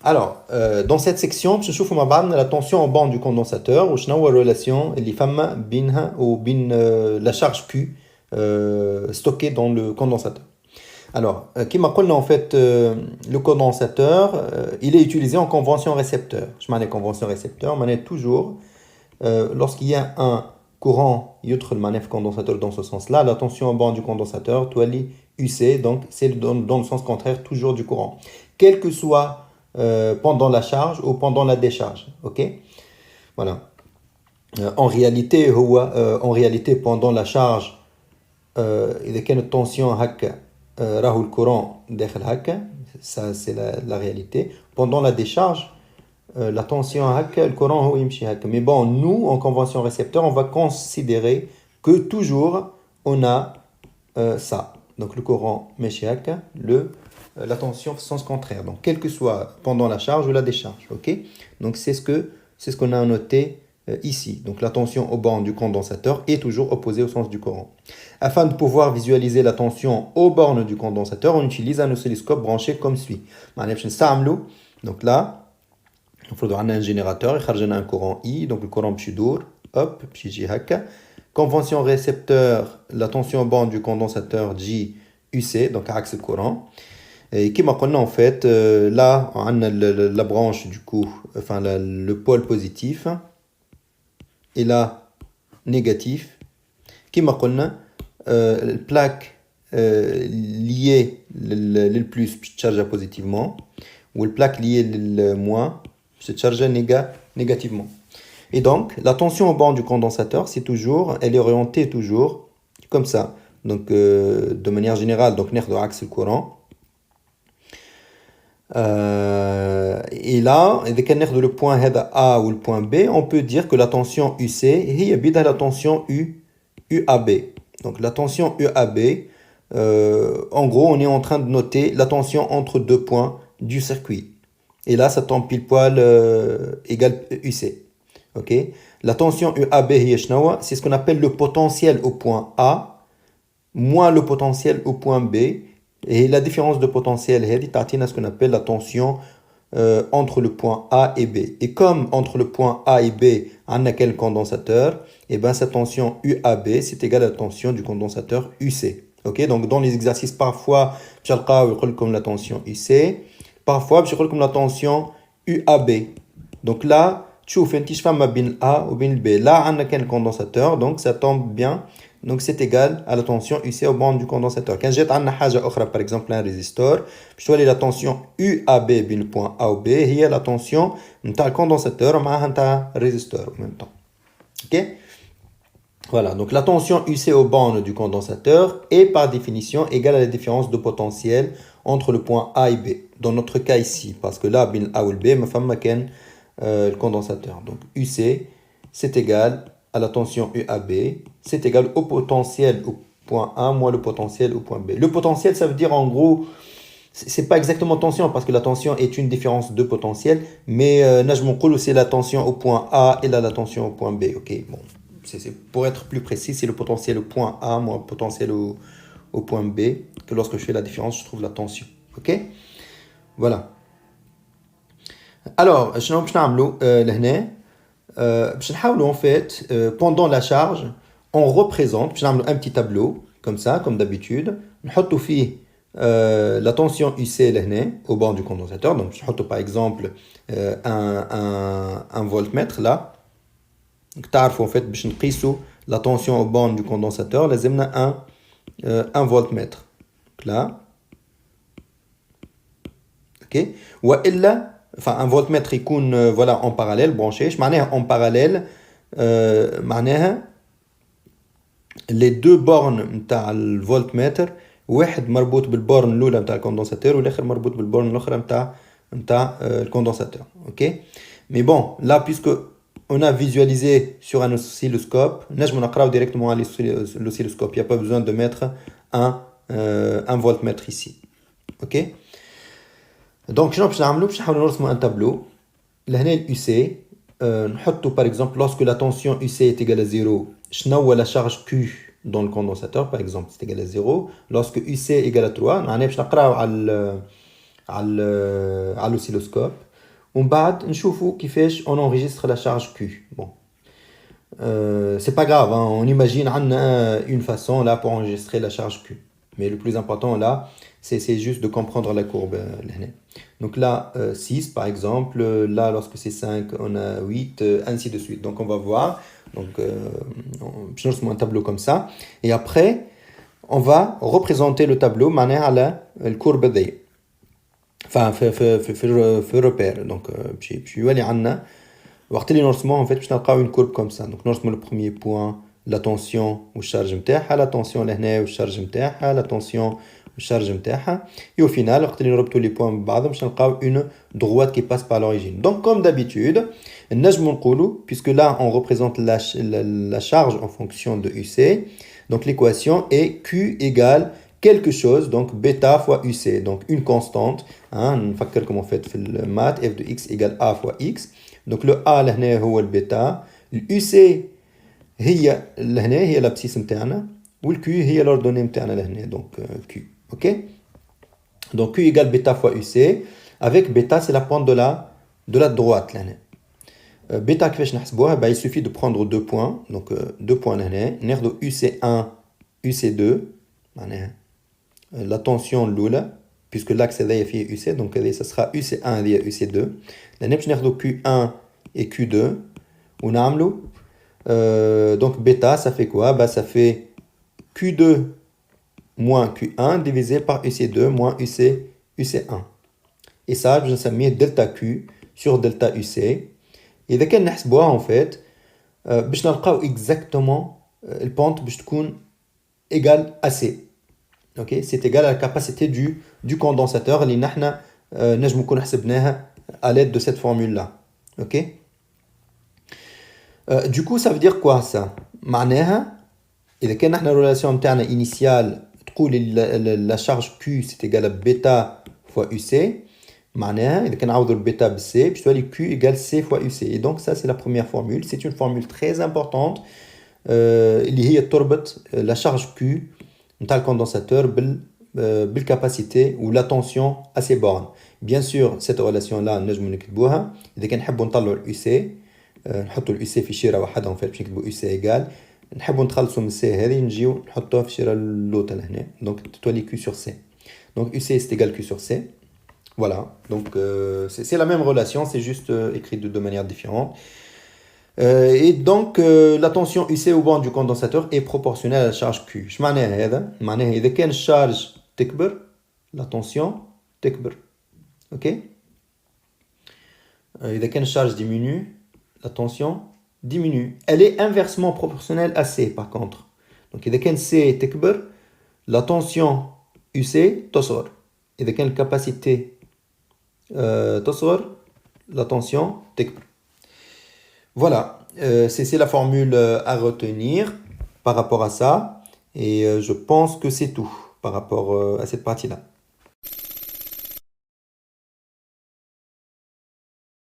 Alors, dans cette section, je trouve la tension en bande du condensateur, ou je la relation les femmes bin ou bin la charge Q stockée dans le condensateur. Alors, qui m'a dit en fait, le condensateur, il est utilisé en convention récepteur. Je m'en ai convention récepteur, on est toujours, lorsqu'il y a un courant, le manef condensateur dans ce sens-là, la tension en bande du condensateur, toi, UC, donc c'est dans le sens contraire toujours du courant. Quel que soit pendant la charge ou pendant la décharge. Ok. Voilà. En réalité, pendant la charge, إذا كانت التنسيون هكا راهو الكورون داخل هكا, ça c'est la réalité. Pendant la décharge, la tension هكا الكورون هو يمشي هكا. Mais bon, nous en convention récepteur, on va considérer que toujours on a ça. Donc le courant ماشي هكا, la tension sens contraire. Donc quel que soit pendant la charge ou la décharge, ok. Donc c'est ce qu'on a noté ici. Donc la tension aux bornes du condensateur est toujours opposée au sens du courant. Afin de pouvoir visualiser la tension aux bornes du condensateur, on utilise un oscilloscope branché comme suit. Donc là, il faudra un générateur, il y a un courant I, donc le courant pchidour, hop, pchiji haka. Convention récepteur, la tension aux bornes du condensateur J UC, donc axe courant. Et qui m'a dit en fait, là, on a la branche du coup, enfin le pôle positif, et là, négatif. Qui m'a dit, la plaque liée le plus charge positivement, ou la plaque liée le moins se charge négativement. Et donc, la tension au bord du condensateur, elle est orientée toujours comme ça. Donc, de manière générale, donc, nerf de axe courant. Et là, avec un nerf de le point A ou le point B, on peut dire que la tension UC est la tension UAB. Donc la tension UAB, en gros, on est en train de noter la tension entre deux points du circuit. Et là, ça tombe pile poil égale UC. Ok. La tension UAB, c'est ce qu'on appelle le potentiel au point A moins le potentiel au point B. Et la différence de potentiel, c'est ce qu'on appelle la tension entre le point A et B. Et comme entre le point A et B, on a quel condensateur, et bien cette tension UAB, c'est égal à la tension du condensateur UC. Ok, donc dans les exercices, parfois, je vais comme la tension UC, parfois, je vais comme la tension UAB. Donc là, tu fais un bin A ou bin B. Là, on a quel condensateur, donc ça tombe bien. Donc c'est égal à la tension UC au bord du condensateur. Quand j'ai un par exemple un résistor, je vais la tension UAB bin point A ou B, il y a la tension de le condensateur avec un résistor en même temps. Ok? Voilà, donc la tension UC au borne du condensateur est par définition égale à la différence de potentiel entre le point A et B. Dans notre cas ici, parce que là, bin A ou B, ma femme maken le condensateur. Donc UC, c'est égal à la tension UAB, c'est égal au potentiel au point A moins le potentiel au point B. Le potentiel, ça veut dire en gros, c'est pas exactement tension parce que la tension est une différence de potentiel, mais c'est la tension au point A et là la tension au point B. Ok, bon, pour être plus précis, c'est le potentiel au point A moins le potentiel au point B que lorsque je fais la différence, je trouve la tension. Ok, voilà. Alors, je vais en fait, pendant la charge, on représente, un petit tableau, comme ça, comme d'habitude. On met la tension UC au bord du condensateur. Donc, je mets par exemple un voltmètre là. Donc, en fait, la tension au bord du condensateur, là, un voltmètre. Donc, là. Ok. Ou là, enfin un voltmètre يكون voilà en parallèle branché. ايش معناها en parallèle معناها les deux bornes نتاع الفولتمتر واحد مربوط بالبورن الاولى نتاع الكوندنساتور والاخر مربوط بالبورن الاخرى نتاع الكوندنساتور. OK, mais bon là puisque on a visualisé sur un oscilloscope, نجم نقراو directement à l'oscilloscope, il n'y a pas besoin de mettre un voltmètre ici. OK. Donc, je vais un tableau. l'UC, par exemple, lorsque la tension UC est égale à 0, je vais la charge Q dans le condensateur, par exemple, c'est égal à 0. Lorsque UC est égal à 3, je vais à l'oscilloscope. ومن بعد نشوفوا كيفاش on enregistre la charge Q. Bon. C'est pas grave, hein. On imagine une façon là pour enregistrer la charge Q. Mais le plus important là, c'est juste de comprendre la courbe. Donc là, 6 par exemple, là lorsque c'est 5, on a 8, ainsi de suite. Donc on va voir. Donc je lance un tableau comme ça. Et après, on va représenter le tableau معناها على الكوربة دي. Enfin, في repère. Donc باش يولي عندنا وقت اللي نرسموها en fait باش نلقاو une courbe comme ça. Donc نرسمو le premier point, la tension والcharge نتاعها, la tension لهنا والcharge نتاعها, la tension والcharge نتاعها. Et au final, وقت اللي نربطو les points ببعضهم باش نلقاو une droite qui passe par l'origine. Donc comme d'habitude, نجمو نقولو, puisque là on représente la charge en fonction de UC, donc l'équation est Q égale quelque chose, donc bêta fois UC, donc une constante, un facteur comme on fait le math, f de x égale a fois x. Donc le a لهنا هو البيتا, الUC هي لهنا هي l'abscisse نتاعنا, والQ هي l'ordonnée نتاعنا لهنا, donc Q, ok. Donc Q égale bêta fois UC, avec bêta c'est la pointe de la droite لهنا. Bêta كيفاش نحسبوها, il suffit de prendre deux points, donc deux points لهنا, ناخدو UC1, UC2, معناها la tension الأولى, puisque l'axe هذايا فيه UC, donc ça sera UC1 هذيا UC2. لهنا باش ناخدو Q1 et Q2 ونعملو donc bêta ça fait quoi? Ça fait Q2 moins Q1 divisé par UC2 moins UC1. Et ça, je نسميه delta Q sur delta UC. إذا كان نحسبوها en fait باش نلقاو exactement البونت باش تكون égale à C. Ok, c'est égal à la capacité du condensateur اللي نحنا نجم نكون حسبناها à l'aide de cette formule là. Ok. Du coup, ça veut dire quoi ça? معناها إذا كان نحنا relation نتاعنا initiale تقول la charge Q c'est égal à bêta fois UC, معناها إذا كان نعوضوا البيتا بالC باش تولي Q égale C fois UC. Et donc ça c'est la première formule, c'est une formule très importante اللي هي تربط la charge Q نتاع الكوندنساتور بالcapacité ou la tension à ces bornes. Bien sûr, cette relation-là, نجمو نكتبوها. إذا كان نحبو نطلعو الUC, نحطو الUC في شيرة واحدة, en fait, باش نكتبو UC égale. نحبو نتخلصو من C هذه, نجيو نحطوها في شيرة اللوطة لهنا. Donc, تولي Q sur C. Donc, UC c'est égal Q sur C. Voilà. Donc, c'est la même relation, c'est juste écrit de deux manières différentes. Et donc, la tension UC au bord du condensateur est proportionnelle à la charge Q. Je معناها هذا, معناها إذا كان charge تكبر, la tension تكبر. Ok. إذا كان charge diminue, la tension diminue. Elle est inversement proportionnelle à C par contre. Donc إذا كان C تكبر, la tension UC تصغر. إذا كان capacité تصغر, la tension تكبر. Voilà, c'est la formule à retenir par rapport à ça. Et je pense que c'est tout par rapport à cette partie-là.